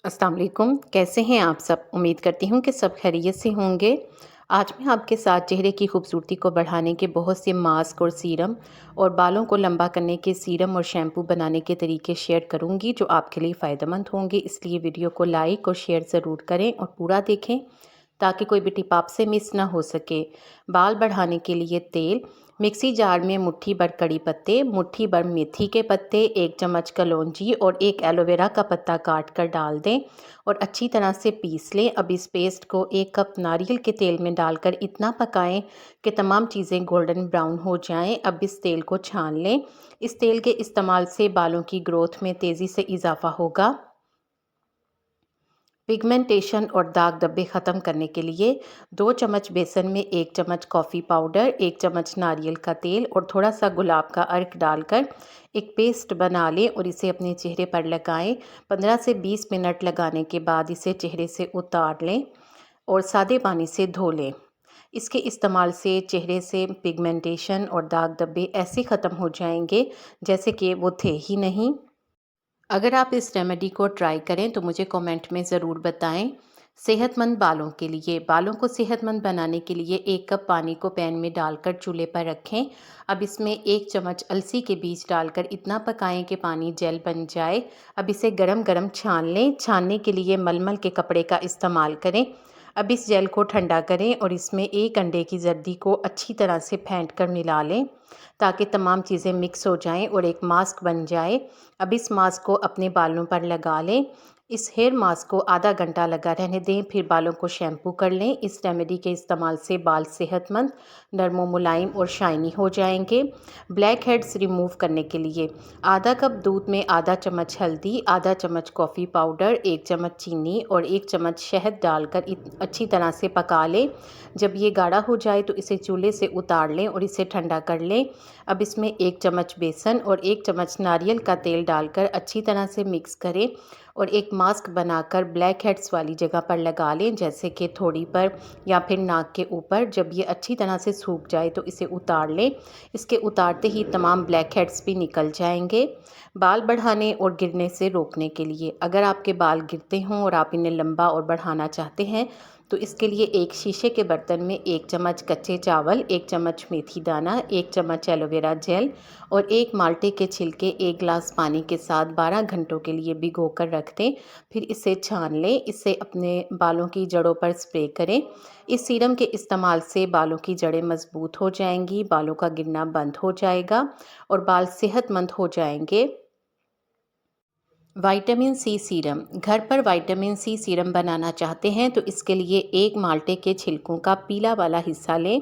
अस्सलाम वालेकुम। कैसे हैं आप सब? उम्मीद करती हूँ कि सब खैरियत से होंगे। आज मैं आपके साथ चेहरे की खूबसूरती को बढ़ाने के बहुत से मास्क और सीरम और बालों को लंबा करने के सीरम और शैम्पू बनाने के तरीके शेयर करूँगी जो आपके लिए फ़ायदेमंद होंगे। इसलिए वीडियो को लाइक और शेयर ज़रूर करें और पूरा देखें ताकि कोई भी टिप आपसे मिस ना हो सके। बाल बढ़ाने के लिए तेल, मिक्सी जार में मुट्ठी भर कड़ी पत्ते, मुट्ठी भर मेथी के पत्ते, 1 चम्मच कलौंजी और 1 एलोवेरा का पत्ता काट कर डाल दें और अच्छी तरह से पीस लें। अब इस पेस्ट को 1 कप नारियल के तेल में डालकर इतना पकाएं कि तमाम चीज़ें गोल्डन ब्राउन हो जाएं। अब इस तेल को छान लें। इस तेल के इस्तेमाल से बालों की ग्रोथ में तेज़ी से इजाफा होगा। पिगमेंटेशन और दाग धब्बे ख़त्म करने के लिए 2 चम्मच बेसन में 1 चम्मच कॉफ़ी पाउडर, 1 चम्मच नारियल का तेल और थोड़ा सा गुलाब का अर्क डालकर एक पेस्ट बना लें और इसे अपने चेहरे पर लगाएं। 15 से 20 मिनट लगाने के बाद इसे चेहरे से उतार लें और सादे पानी से धो लें। इसके इस्तेमाल से चेहरे से पिगमेंटेशन और दाग धब्बे ऐसे ख़त्म हो जाएंगे जैसे कि वो थे ही नहीं। अगर आप इस रेमेडी को ट्राई करें तो मुझे कमेंट में ज़रूर बताएं। सेहतमंद बालों के लिए, बालों को सेहतमंद बनाने के लिए 1 कप पानी को पैन में डालकर चूल्हे पर रखें। अब इसमें 1 चम्मच अलसी के बीज डालकर इतना पकाएं कि पानी जेल बन जाए। अब इसे गरम गरम छान लें। छानने के लिए मलमल के कपड़े का इस्तेमाल करें। अब इस जेल को ठंडा करें और इसमें 1 अंडे की जर्दी को अच्छी तरह से फेंट कर मिला लें ताकि तमाम चीज़ें मिक्स हो जाएं और एक मास्क बन जाए। अब इस मास्क को अपने बालों पर लगा लें। इस हेयर मास्क को आधा घंटा लगा रहने दें, फिर बालों को शैम्पू कर लें। इस रेमेडी के इस्तेमाल से बाल सेहतमंद, नरम व मुलायम और शाइनी हो जाएंगे। ब्लैक हेड्स रिमूव करने के लिए आधा कप दूध में आधा चम्मच हल्दी, आधा चम्मच कॉफ़ी पाउडर, 1 चम्मच चीनी और 1 चम्मच शहद डालकर अच्छी तरह से पका लें। जब ये गाढ़ा हो जाए तो इसे चूल्हे से उतार लें और इसे ठंडा कर लें। अब इसमें 1 चम्मच बेसन और 1 चम्मच नारियल का तेल डालकर अच्छी तरह से मिक्स करें और एक मास्क बनाकर ब्लैक हेड्स वाली जगह पर लगा लें, जैसे कि थोड़ी पर या फिर नाक के ऊपर। जब ये अच्छी तरह से सूख जाए तो इसे उतार लें। इसके उतारते ही तमाम ब्लैक हेड्स भी निकल जाएंगे। बाल बढ़ाने और गिरने से रोकने के लिए, अगर आपके बाल गिरते हों और आप इन्हें लंबा और बढ़ाना चाहते हैं तो इसके लिए एक शीशे के बर्तन में 1 चम्मच कच्चे चावल, 1 चम्मच मेथी दाना, 1 चम्मच एलोवेरा जेल और 1 माल्टे के छिलके 1 गिलास पानी के साथ 12 घंटों के लिए भिगो कर रख दें। फिर इसे छान लें। इसे अपने बालों की जड़ों पर स्प्रे करें। इस सीरम के इस्तेमाल से बालों की जड़ें मजबूत हो जाएंगी, बालों का गिरना बंद हो जाएगा और बाल सेहतमंद हो जाएंगे। विटामिन सी सीरम, घर पर विटामिन सी सीरम बनाना चाहते हैं तो इसके लिए 1 माल्टे के छिलकों का पीला वाला हिस्सा लें।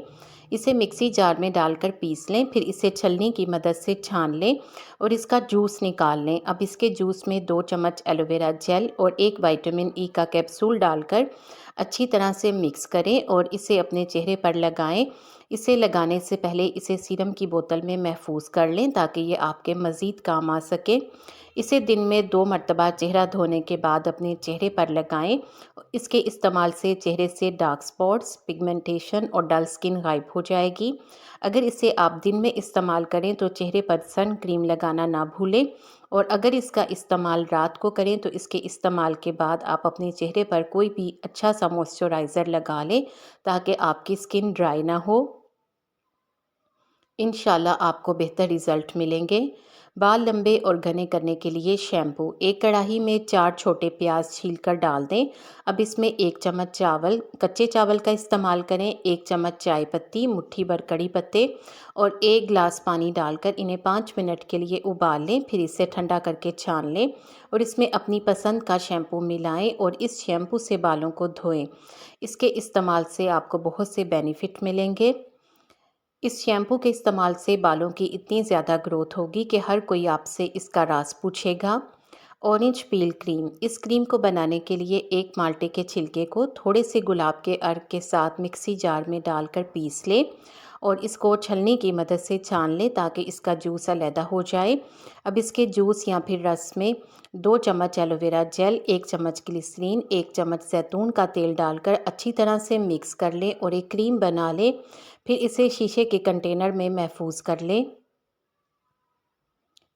इसे मिक्सी जार में डालकर पीस लें, फिर इसे छलनी की मदद से छान लें और इसका जूस निकाल लें। अब इसके जूस में 2 चम्मच एलोवेरा जेल और 1 विटामिन ई का कैप्सूल डालकर अच्छी तरह से मिक्स करें और इसे अपने चेहरे पर लगाएं। इसे लगाने से पहले इसे सीरम की बोतल में महफूज कर लें ताकि ये आपके मज़ीद काम आ सके। इसे दिन में 2 मरतबा चेहरा धोने के बाद अपने चेहरे पर लगाएं। इसके इस्तेमाल से चेहरे से डार्क स्पॉट्स, पिगमेंटेशन और डल स्किन गायब हो जाएगी। अगर इसे आप दिन में इस्तेमाल करें तो चेहरे पर सन क्रीम लगाना ना भूलें और अगर इसका इस्तेमाल रात को करें तो इसके इस्तेमाल के बाद आप अपने चेहरे पर कोई भी अच्छा सा मॉइस्चराइज़र लगा लें ताकि आपकी स्किन ड्राई ना हो। इंशाल्लाह आपको बेहतर रिज़ल्ट मिलेंगे। बाल लंबे और घने करने के लिए शैम्पू, एक कढ़ाई में 4 छोटे प्याज छीलकर डाल दें। अब इसमें 1 चम्मच चावल, कच्चे चावल का इस्तेमाल करें, 1 चम्मच चाय पत्ती, मुट्ठी भर कड़ी पत्ते और 1 गिलास पानी डालकर इन्हें 5 मिनट के लिए उबाल लें। फिर इसे ठंडा करके छान लें और इसमें अपनी पसंद का शैम्पू मिलाएं और इस शैम्पू से बालों को धोएं। इसके इस्तेमाल से आपको बहुत से बेनिफिट मिलेंगे। इस शैम्पू के इस्तेमाल से बालों की इतनी ज़्यादा ग्रोथ होगी कि हर कोई आपसे इसका राज पूछेगा। ऑरेंज पील क्रीम, इस क्रीम को बनाने के लिए 1 माल्टे के छिलके को थोड़े से गुलाब के अर्क के साथ मिक्सी जार में डालकर पीस लें और इसको छलनी की मदद से छान लें ताकि इसका जूस अलहदा हो जाए। अब इसके जूस या फिर रस में 2 चम्मच एलोवेरा जेल, 1 चम्मच ग्लिसरीन, 1 चम्मच जैतून का तेल डालकर अच्छी तरह से मिक्स कर लें और एक क्रीम बना लें। फिर इसे शीशे के कंटेनर में महफूज कर लें।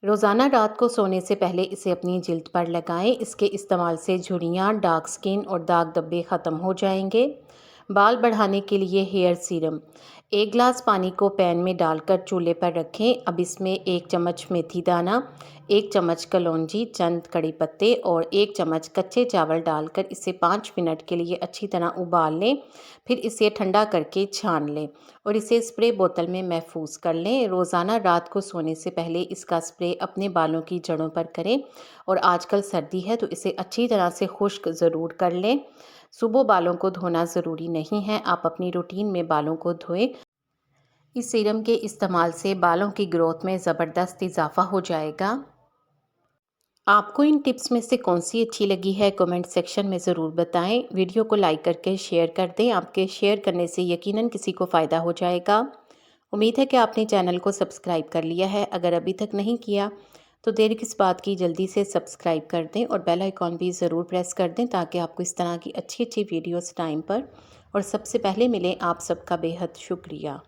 रोज़ाना रात को सोने से पहले इसे अपनी जिल्द पर लगाएं। इसके इस्तेमाल से झुर्रियाँ, डार्क स्किन और दाग धब्बे ख़त्म हो जाएंगे। बाल बढ़ाने के लिए हेयर सीरम। 1 गिलास पानी को पैन में डालकर चूल्हे पर रखें। अब इसमें 1 चम्मच मेथी दाना, 1 चम्मच कलौंजी, चंद कड़ी पत्ते और 1 चम्मच कच्चे चावल डालकर इसे 5 मिनट के लिए अच्छी तरह उबाल लें। फिर इसे ठंडा करके छान लें और इसे स्प्रे बोतल में महफूज कर लें। रोज़ाना रात को सोने से पहले इसका स्प्रे अपने बालों की जड़ों पर करें और आजकल सर्दी है तो इसे अच्छी तरह से खुश्क ज़रूर कर लें। सुबह बालों को धोना ज़रूरी नहीं है, आप अपनी रूटीन में बालों को धोएं। इस सीरम के इस्तेमाल से बालों की ग्रोथ में ज़बरदस्त इजाफा हो जाएगा। आपको इन टिप्स में से कौन सी अच्छी लगी है कमेंट सेक्शन में ज़रूर बताएं। वीडियो को लाइक करके शेयर कर दें, आपके शेयर करने से यकीनन किसी को फ़ायदा हो जाएगा। उम्मीद है कि आपने चैनल को सब्सक्राइब कर लिया है। अगर अभी तक नहीं किया तो देर किस बात की, जल्दी से सब्सक्राइब कर दें और बेल आइकॉन भी ज़रूर प्रेस कर दें ताकि आपको इस तरह की अच्छी अच्छी वीडियोस टाइम पर और सबसे पहले मिलें। आप सबका बेहद शुक्रिया।